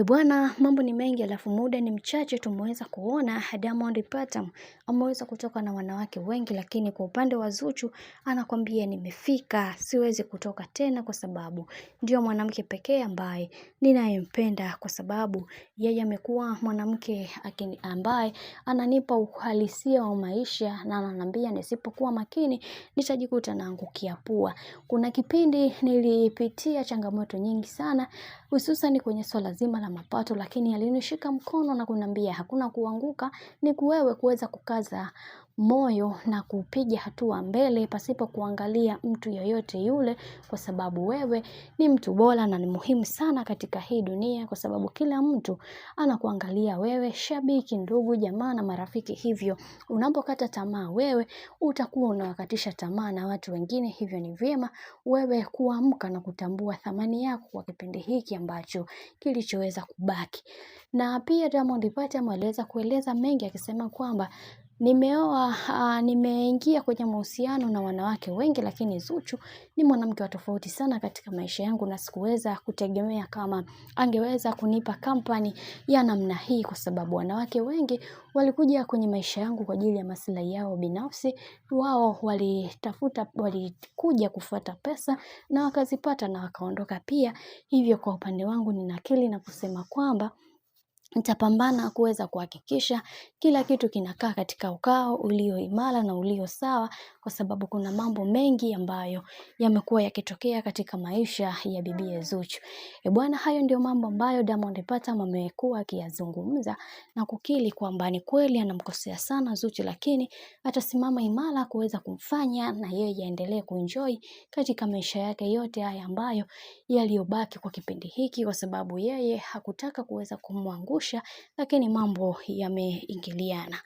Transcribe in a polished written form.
Bwana, mambo ni mengi alafu muda ni mchache. Tumeweza kuona Diamond Platnumz ameweza kutoka na wanawake wengi, lakini kwa upande wa Zuchu anakwambia nimefika, siwezi kutoka tena kwa sababu ndio mwanamke pekee ambaye ninayempenda, kwa sababu yeye amekuwa mwanamke ambaye ananipa uhalisia wa maisha, na ananiambia nisipokuwa makini nitajikuta naangukia pua. Kuna kipindi nilipitia changamoto nyingi sana, hususan kwenye swala zima la mapato, lakini alinishika mkono na kuniambia hakuna kuanguka, ni wewe kuweza kukaza moyo na kupiga hatua mbele pasipo kuangalia mtu yoyote yule, kwa sababu wewe ni mtu bora na ni muhimu sana katika hii dunia, kwa sababu kila mtu anakuangalia wewe, shabiki, ndugu, jamaa na marafiki. Hivyo unapokata tamaa wewe utakuwa unawakatisha tamaa na watu wengine. Hivyo ni vyema wewe kuamka na kutambua thamani yako kwa kipindi hiki ambacho kilichoweza kubaki. Na pia Diamond Platnumz aliweza kueleza mengi akisema kwamba nimeingia kwenye mahusiano na wanawake wengi, lakini Zuchu ni mwanamke wa tofauti sana katika maisha yangu, na sikuweza kutegemea kama angeweza kunipa kampani ya namna hii, kwa sababu wanawake wengi walikuja kwenye maisha yangu kwa ajili ya maslahi yao binafsi. Wao walikuja kufuata pesa na wakazipata na wakaondoka pia. Hivyo kwa upande wangu ninakiri na kusema kwamba nitapambana kuweza kuhakikisha kila kitu kinakaa katika ukao ulio imara na ulio sawa, kwa sababu kuna mambo mengi ambayo yamekuwa yakitokea katika maisha ya bibi Zuchu. Bwana, hayo ndio mambo ambayo Diamond Platnumz amekuwa akiyazungumza na kukiri kwamba ni kweli anamkosea sana Zuchu, lakini atasimama imara kuweza kumfanya na yeye aendelee kuenjoy katika maisha yake yote haya ambayo yaliyobaki kwa kipindi hiki, kwa sababu yeye hakutaka kuweza kumwangusha, lakini mambo yameingiliana.